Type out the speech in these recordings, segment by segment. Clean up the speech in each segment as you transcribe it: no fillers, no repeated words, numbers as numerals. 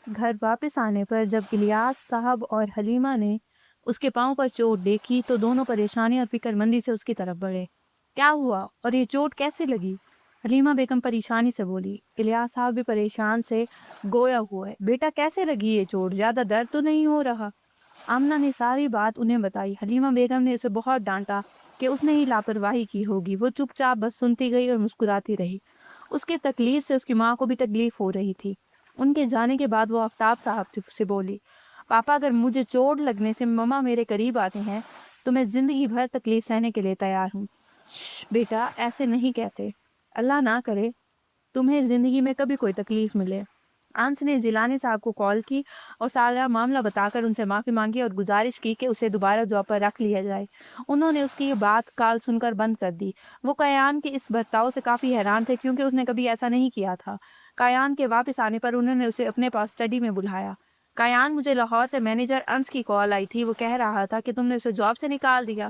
گھر واپس آنے پر جب الیاس صاحب اور حلیمہ نے اس کے پاؤں پر چوٹ دیکھی تو دونوں پریشانی اور فکر مندی سے اس کی طرف بڑھے۔ کیا ہوا اور یہ چوٹ کیسے لگی؟ حلیمہ بیگم پریشانی سے بولی۔ الیاس صاحب بھی پریشان سے گویا ہوئے۔ بیٹا کیسے لگی یہ چوٹ؟ زیادہ درد تو نہیں ہو رہا؟ آمنہ نے ساری بات انہیں بتائی۔ حلیمہ بیگم نے اسے بہت ڈانٹا کہ اس نے ہی لاپرواہی کی ہوگی۔ وہ چپ چاپ بس سنتی گئی اور مسکراتی رہی۔ اس کی تکلیف سے اس کی ماں کو بھی تکلیف ہو رہی تھی۔ ان کے جانے کے بعد وہ آفتاب صاحب سے بولی، پاپا اگر مجھے چوٹ لگنے سے مما میرے قریب آتے ہیں تو میں زندگی بھر تکلیف سہنے کے لیے تیار ہوں۔ بیٹا ایسے نہیں کہتے، اللہ نہ کرے تمہیں زندگی میں کبھی کوئی تکلیف ملے۔ انس نے جیلانی صاحب کو کال کی اور سارا معاملہ بتا کر ان سے معافی مانگی اور گزارش کی کہ اسے دوبارہ جاب پر رکھ لیا جائے۔ انہوں نے اس کی یہ بات کال سن کر بند کر دی۔ وہ کایان کے اس برتاؤ سے کافی حیران تھے کیونکہ اس نے کبھی ایسا نہیں کیا تھا۔ کایان کے واپس آنے پر انہوں نے اسے اپنے پاس اسٹڈی میں بلایا۔ کایان، مجھے لاہور سے مینیجر انس کی کال آئی تھی، وہ کہہ رہا تھا کہ تم نے اسے جاب سے نکال دیا۔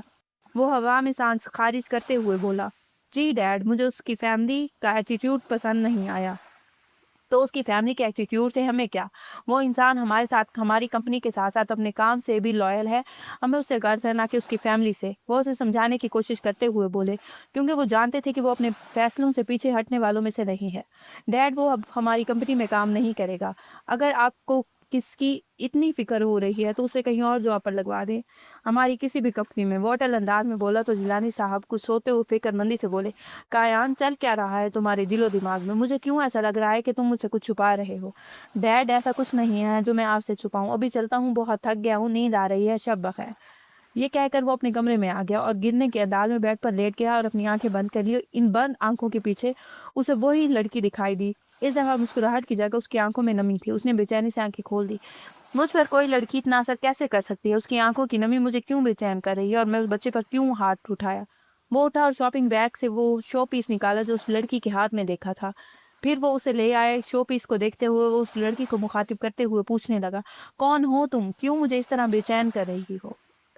وہ ہوا میں سانس خارج کرتے ہوئے بولا، جی ڈیڈ، مجھے اس کی فیملی کا ایٹیٹیوڈ پسند نہیں آیا۔ تو اس کی فیملی کے ایٹیٹیوڈ سے ہمیں کیا؟ وہ انسان ہمارے ساتھ، ہماری کمپنی کے ساتھ ساتھ اپنے کام سے بھی لائل ہے۔ ہمیں اس سے غرض ہے، نہ کہ اس کی فیملی سے۔ وہ اسے سمجھانے کی کوشش کرتے ہوئے بولے کیونکہ وہ جانتے تھے کہ وہ اپنے فیصلوں سے پیچھے ہٹنے والوں میں سے نہیں ہے۔ ڈیڈ، وہ اب ہماری کمپنی میں کام نہیں کرے گا۔ اگر آپ کو کس کی اتنی فکر ہو رہی ہے تو اسے کہیں اور جاب پر لگوا دیں، ہماری کسی بھی کمپنی میں۔ وہ اٹل انداز میں بولا تو جیلانی صاحب کچھ سوتے ہوئے فکر مندی سے بولے، کایان چل کیا رہا ہے تمہارے دل و دماغ میں؟ مجھے کیوں ایسا لگ رہا ہے کہ تم مجھ سے کچھ چھپا رہے ہو؟ ڈیڈ، ایسا کچھ نہیں ہے جو میں آپ سے چھپاؤں۔ ابھی چلتا ہوں، بہت تھک گیا ہوں، نیند آ رہی ہے، شب بخیر۔ یہ کہہ کر وہ اپنے کمرے میں آ گیا اور گرنے کے انداز میں بیڈ پر لیٹ گیا اور اپنی آنکھیں بند کر لی۔ ان بند آنکھوں کے پیچھے اسے وہی لڑکی دکھائی دی۔ اس دفعہ مسکراہٹ کی جگہ اس کی آنکھوں میں نمی تھی۔ اس نے بے چینی سے آنکھیں کھول دی۔ مجھ پر کوئی لڑکی اتنا اثر کیسے کر سکتی ہے؟ اس کی آنکھوں کی نمی مجھے کیوں بے چین کر رہی ہے اور میں اس بچے پر کیوں ہاتھ اٹھایا؟ وہ اٹھا اور شاپنگ بیگ سے وہ شو پیس نکالا جو اس لڑکی کے ہاتھ میں دیکھا تھا۔ پھر وہ اسے لے آئے۔ شو پیس کو دیکھتے ہوئے وہ اس لڑکی کو مخاطب کرتے ہوئے پوچھنے لگا، کون ہو تم؟ کیوں مجھے اس طرح بے چین کر رہی ہو؟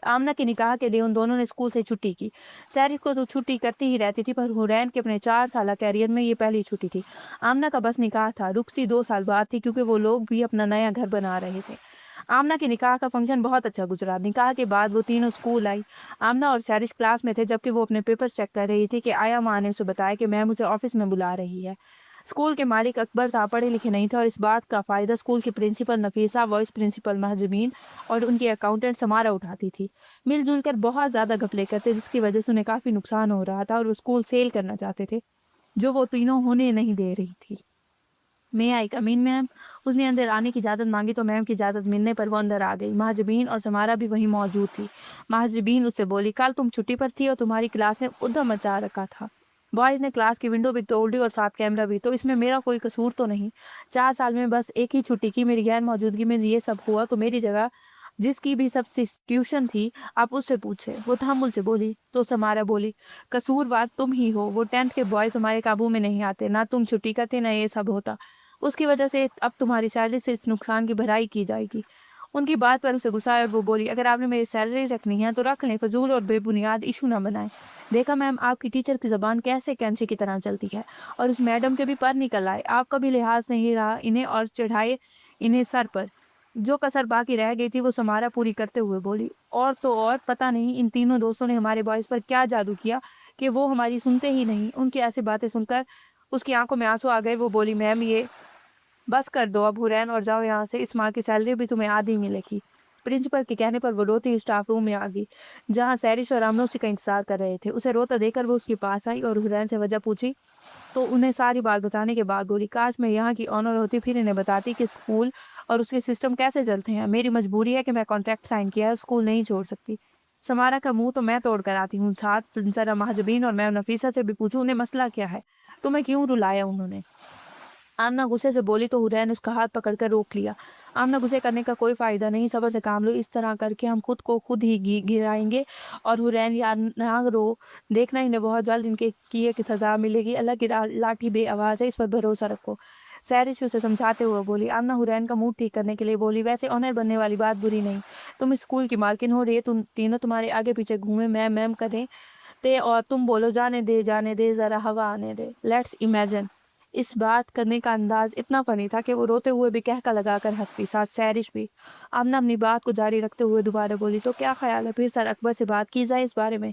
آمنہ کے نکاح کے لیے ان دونوں نے اسکول سے چھٹی کی۔ سیرس کو تو چھٹی کرتی ہی رہتی تھی، پر حورین کے اپنے 4 سالہ کیریئر میں یہ پہلی چھٹی تھی۔ آمنہ کا بس نکاح تھا، رخصتی 2 سال بعد تھی کیونکہ وہ لوگ بھی اپنا نیا گھر بنا رہے تھے۔ آمنہ کے نکاح کا فنکشن بہت اچھا گزرا۔ نکاح کے بعد وہ تینوں اسکول آئی۔ آمنہ اور سیرس کلاس میں تھے جبکہ وہ اپنے پیپر چیک کر رہی تھی کہ آیا ماں نے اسے بتایا کہ میم اسے آفس میں بلا رہی ہے۔ اسکول کے مالک اکبر صاحب پڑھے لکھے نہیں تھے اور اس بات کا فائدہ اسکول کی پرنسپل نفیسہ، وائس پرنسپل مہجبین اور ان کی اکاؤنٹنٹ سمارا اٹھاتی تھی۔ مل جل کر بہت زیادہ گھپلے کرتے جس کی وجہ سے انہیں کافی نقصان ہو رہا تھا اور وہ اسکول سیل کرنا چاہتے تھے جو وہ تینوں ہونے نہیں دے رہی تھی۔ میں آئی کمین میم، اس نے اندر آنے کی اجازت مانگی تو میم کی اجازت ملنے پر وہ اندر آ گئی۔ مہجبین اور سمارا بھی وہیں موجود تھی۔ مہجبین اس سے بولی، کل تم چھٹی پر تھی اور تمہاری کلاس نے ادھم مچا رکھا تھا۔ بوائز نے کلاس کی ونڈو بھی توڑ دی اور ساتھ کیمرہ بھی، تو اس میں میرا کوئی قصور تو نہیں؟ 4 سال میں بس ایک ہی چھٹی کی، میری غیر موجودگی میں یہ سب ہوا تو میری جگہ جس کی بھی سبسٹیٹیوشن تھی آپ اس سے پوچھے۔ وہ تحمل سے بولی تو سمارا بولی، قصوروار تم ہی ہو، وہ 10th کے بوائز ہمارے قابو میں نہیں آتے، نہ تم چھٹی کرتے نہ یہ سب ہوتا، اس کی وجہ سے اب تمہاری سیلری سے اس نقصان کی بھرائی کی جائے گی۔ ان کی بات پر اسے غصہ آیا اور وہ بولی، اگر آپ نے میری سیلری رکھنی ہے تو رکھ لیں، فضول اور بے بنیاد ایشو نہ بنائیں۔ دیکھا میم، آپ کی ٹیچر کی زبان کیسے کینچی کی طرح چلتی ہے، اور اس میڈم کے بھی پر نکل آئے، آپ کا بھی لحاظ نہیں رہا انہیں اور چڑھائے انہیں سر پر۔ جو کسر باقی رہ گئی تھی وہ سمارا پوری کرتے ہوئے بولی، اور تو اور پتہ نہیں ان تینوں دوستوں نے ہمارے بوائز پر کیا جادو کیا کہ وہ ہماری سنتے ہی نہیں۔ ان کی ایسی باتیں سن کر اس کی آنکھوں میں آنسو آ گئے۔ وہ بولی، میم یہ بس کر دو اب حورین اور جاؤ یہاں سے، اس ماہ کی سیلری بھی تمہیں آدھی ملے گی۔ پرنسپل کے کہنے پر وہ روتی اسٹاف روم میں آ گئی جہاں سیرس اور امن اسی کا انتظار کر رہے تھے۔ اسے روتا دیکھ کر وہ اس کے پاس آئی اور حورین سے وجہ پوچھی تو انہیں ساری بات بتانے کے بعد بولی، کاش میں یہاں کی آنر ہوتی، پھر انہیں بتاتی کہ اسکول اور اس کے سسٹم کیسے چلتے ہیں۔ میری مجبوری ہے کہ میں کانٹریکٹ سائن کیا ہے، اسکول نہیں چھوڑ سکتی۔ سمارا کا منہ تو میں توڑ کر آتی ہوں، ساتھ ذرا مہجبین اور میں نفیسہ سے بھی پوچھوں انہیں مسئلہ کیا ہے، تمہیں کیوں رلایا انہوں نے؟ آمنہ غصے سے بولی تو حورین اس کا ہاتھ پکڑ کر روک لیا۔ آمنہ، غصے کرنے کا کوئی فائدہ نہیں، صبر سے کام لو، اس طرح کر کے ہم خود کو خود ہی گرائیں گے۔ اور حورین، یار نہ رو، دیکھنا انہیں بہت جلد ان کے کیے کی سزا ملے گی، اللہ کی لاٹھی بے آواز ہے، اس پر بھروسہ رکھو۔ سیرس اسے سمجھاتے ہوئے بولی۔ آمنہ حورین کا موڈ ٹھیک کرنے کے لیے بولی، ویسے آنر بننے والی بات بری نہیں، تم اسکول کی مالکن ہو، یہ تم تینوں تمہارے آگے پیچھے گھومے میم کریں تے اور تم بولو جانے دے ذرا ہوا آنے دے، لیٹس امیجن اس بات کرنے کا انداز اتنا فنی تھا کہ وہ روتے ہوئے بھی کہکا لگا کر ہنستی، ساتھ سیرش بھی۔ آمنہ اپنی بات کو جاری رکھتے ہوئے دوبارہ بولی، تو کیا خیال ہے پھر سر اکبر سے بات کی جائے اس بارے میں؟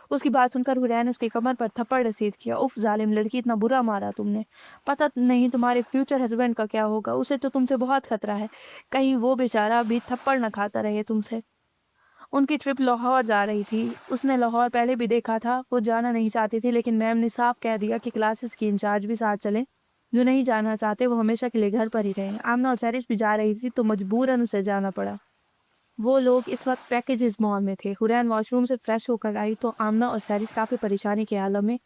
اس کی بات سن کر حورین نے اس کی کمر پر تھپڑ رسید کیا۔ اف ظالم لڑکی، اتنا برا مارا تم نے، پتہ نہیں تمہارے فیوچر ہسبینڈ کا کیا ہوگا، اسے تو تم سے بہت خطرہ ہے، کہیں وہ بیچارہ بھی تھپڑ نہ کھاتا رہے تم سے۔ ان کی ٹرپ لاہور جا رہی تھی، اس نے لاہور پہلے بھی دیکھا تھا، وہ جانا نہیں چاہتی تھی لیکن میم نے صاف کہہ دیا کہ کلاسز کی انچارج بھی ساتھ چلیں، جو نہیں جانا چاہتے وہ ہمیشہ کے لیے گھر پر ہی رہیں۔ آمنہ اور سیرش بھی جا رہی تھی تو مجبوراً اسے جانا پڑا۔ وہ لوگ اس وقت پیکیجز مال میں تھے۔ حورین واش روم سے فریش ہو کر آئی تو آمنہ اور سیرش کافی پریشانی کے عالم میں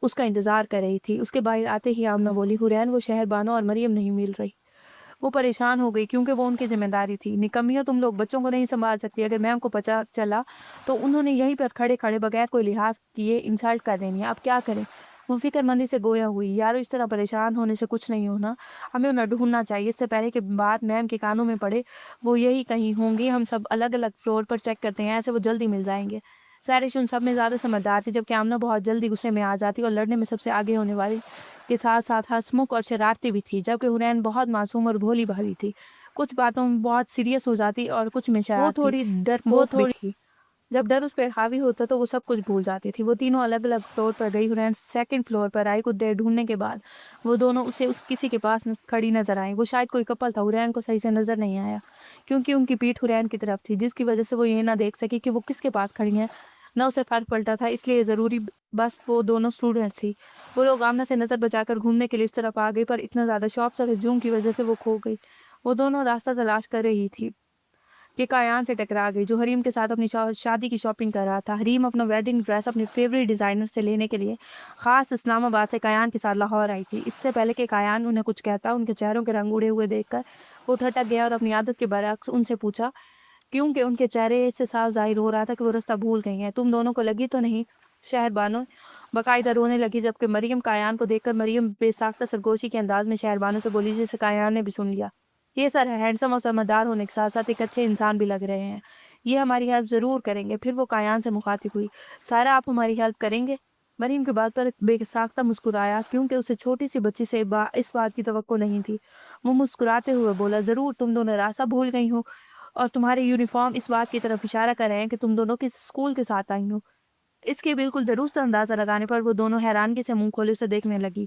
اس کا انتظار کر رہی تھی۔ اس کے باہر آتے ہی آمنہ بولی، حورین وہ شہر بانو اور مریم نہیں مل رہی۔ وہ پریشان ہو گئی کیونکہ وہ ان کی ذمہ داری تھی۔ نکمیوں، تم لوگ بچوں کو نہیں سنبھال سکتی، اگر میم کو پتہ چلا تو انہوں نے یہیں پر کھڑے کھڑے بغیر کوئی لحاظ کیے انسلٹ کر دینی ہے، اب کیا کریں؟ وہ فکر مندی سے گویا ہوئی، یارو اس طرح پریشان ہونے سے کچھ نہیں ہونا، ہمیں انہیں ڈھونڈنا چاہیے، اس سے پہلے کہ بات میم کے کانوں میں پڑے، وہ یہی کہیں ہوں گی، ہم سب الگ الگ فلور پر چیک کرتے ہیں، ایسے وہ جلدی مل جائیں گے۔ سیرش ان سب میں زیادہ سمجھدار تھی، جبکہ آمنہ بہت جلدی غصے میں آ جاتی اور لڑنے میں سب سے آگے ہونے والی کے ساتھ ساتھ ہنسمکھ اور شرارتی بھی تھی، جبکہ حورین بہت معصوم اور بھولی بھالی تھی، کچھ باتوں میں بہت سیریس ہو جاتی اور کچھ میں شرارتی، وہ تھوڑی ڈرپوک بھی تھی، جب ڈر اس پر حاوی ہوتا تو وہ سب کچھ بھول جاتی تھی۔ وہ تینوں الگ الگ فلور پر گئی، حورین سیکنڈ فلور پر آئی، کچھ دیر ڈھونڈنے کے بعد وہ دونوں اسے کسی کے پاس کھڑی نظر آئیں، وہ شاید کوئی کپل تھا، حورین کو صحیح سے نظر نہیں آیا کیونکہ ان کی پیٹھ حورین کی طرف تھی، جس کی وجہ سے وہ یہ نہ دیکھ سکی کہ وہ کس کے پاس کھڑی ہیں، نہ اسے فرق پڑتا تھا اس لیے ضروری، بس وہ دونوں اسٹوڈنٹس تھی۔ وہ لوگ آمنہ سے نظر بچا کر گھومنے کے لیے اس طرف آ گئی، پر اتنا زیادہ شاپس اور ہجوم کی وجہ سے وہ کھو گئی۔ وہ دونوں راستہ تلاش کر رہی تھی کہ کایان سے ٹکرا گئی، جو حریم کے ساتھ اپنی شادی کی شاپنگ کر رہا تھا۔ حریم اپنا ویڈنگ ڈریس اپنی فیوریٹ ڈیزائنر سے لینے کے لیے خاص اسلام آباد سے کایان کے ساتھ لاہور آئی تھی۔ اس سے پہلے کہ کایان انہیں کچھ کہتا، ان کے چہروں کے رنگ اڑے ہوئے دیکھ کر وہ ٹھٹک گیا اور اپنی عادت کے برعکس ان سے پوچھا، کیونکہ ان کے چہرے سے صاف ظاہر ہو رہا تھا کہ وہ راستہ بھول گئی ہیں، تم دونوں کو لگی تو نہیں؟ شہر بانو باقاعدہ رونے لگی، جبکہ مریم کایان کو دیکھ کر مریم بے ساختہ سرگوشی کے انداز میں شہر بانو سے بولی، جسے کایان نے بھی سن لیا، یہ سر ہے، ہینڈسم اور سمجھدار ہونے کے ساتھ ساتھ ایک اچھے انسان بھی لگ رہے ہیں، یہ ہماری ہیلپ ضرور کریں گے۔ پھر وہ کایان سے مخاطب ہوئی، سارا آپ ہماری ہیلپ کریں گے؟ مریم کی بات پر بے ساختہ مسکرایا کیونکہ اسے چھوٹی سی بچی سے اس بات کی توقع نہیں تھی۔ وہ مسکراتے ہوئے بولا، ضرور، تم دونوں راستہ بھول گئی ہو اور تمہارے یونیفارم اس بات کی طرف اشارہ کر رہے ہیں کہ تم دونوں کس اسکول کے ساتھ آئی ہو۔ اس کے بالکل درست اندازہ لگانے پر وہ دونوں حیرانگی سے منہ کھولے اسے دیکھنے لگی۔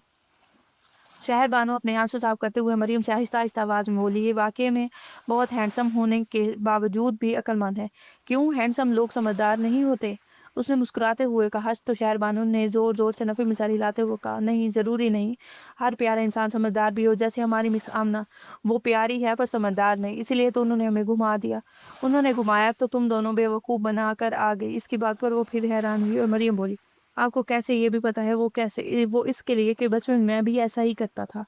شہر بانو اپنے آنسو صاف کرتے ہوئے مریم سے آہستہ آہستہ آواز میں بولی، یہ واقعے میں بہت ہینڈسم ہونے کے باوجود بھی عقل مند ہے۔ کیوں ہینڈسم لوگ سمجھدار نہیں ہوتے؟ اس نے مسکراتے ہوئے کہا تو شہر بانو نے زور زور سے نفی میں سر ہلاتے ہوئے کہا، نہیں، ضروری نہیں، ہر پیارا انسان سمجھدار بھی ہو، جیسے ہماری مس آمنہ، وہ پیاری ہے پر سمجھدار نہیں، اسی لیے تو انہوں نے ہمیں گھما دیا، انہوں نے گھمایا تو تم دونوں بے وقوف بنا کر آ گئی۔ اس کی بات پر وہ پھر حیران ہوئی اور مریم بولی، آپ کو کیسے یہ بھی پتا ہے؟ وہ کیسے؟ وہ اس کے لیے کہ بچپن میں بھی ایسا ہی کرتا تھا۔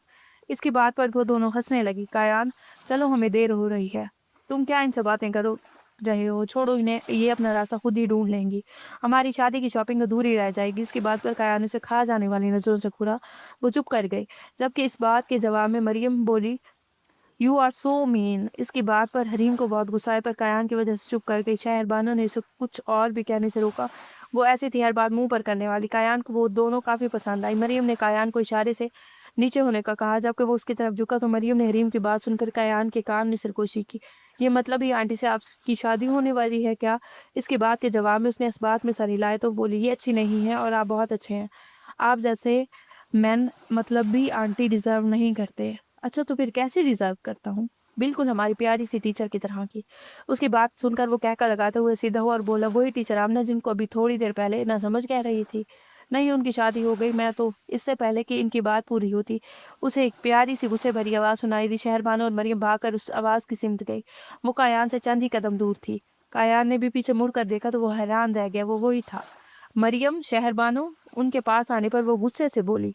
اس کی بات پر وہ دونوں ہنسنے لگی۔ کایان، چلو ہمیں دیر ہو رہی ہے، تم کیا ان سے باتیں کرو رہے ہو، چھوڑو انہیں، یہ اپنا راستہ خود ہی ڈھونڈ لیں گی، ہماری شادی کی شاپنگ ادھوری رہ جائے گی۔ اس کی بات پر کایان اسے کھا جانے والی نظروں سے گھورا، وہ چپ کر گئی، جبکہ اس بات کے جواب میں مریم بولی، یو آر سو مین۔ اس کی بات پر حریم کو بہت غصہ آیا پر کایان کی وجہ سے چپ کر گئی۔ شہر بانو نے اسے کچھ اور بھی کہنے سے روکا، وہ ایسی تھی ہر بات منہ پر کرنے والی۔ کایان کو وہ دونوں کافی پسند آئی۔ مریم نے کایان کو اشارے سے نیچے ہونے کا کہا، جبکہ وہ اس کی طرف جھکا تو مریم نے حریم کی بات سن کر کایان کے کان میں سرگوشی کی، یہ مطلب ہی آنٹی سے آپ کی شادی ہونے والی ہے کیا؟ اس کی بات کے جواب میں اس نے اس بات میں سر ہلائے تو بولی، یہ اچھی نہیں ہے اور آپ بہت اچھے ہیں، آپ جیسے مین مطلب بھی آنٹی ڈیزرو نہیں کرتے۔ اچھا تو پھر کیسے ڈیزرو کرتا ہوں؟ بالکل ہماری پیاری سی ٹیچر کی طرح کی۔ اس کی بات سن کر وہ کہکا لگاتے ہوئے سیدھا ہوا اور بولا، وہی ٹیچر آمنہ جن کو ابھی تھوڑی دیر پہلے نہ سمجھ کہہ رہی تھی، نہیں ان کی شادی ہو گئی، میں تو اس سے پہلے کہ ان کی بات پوری ہوتی اسے ایک پیاری سی غصے بھری آواز سنائی دی۔ شہر بانو اور مریم بھاگ کر اس آواز کی سمت گئی، وہ کایان سے چند ہی قدم دور تھی۔ کایان نے بھی پیچھے مڑ کر دیکھا تو وہ حیران رہ گیا، وہ وہی تھا، مریم۔ شہر بانو ان کے پاس آنے پر وہ غصے سے بولی،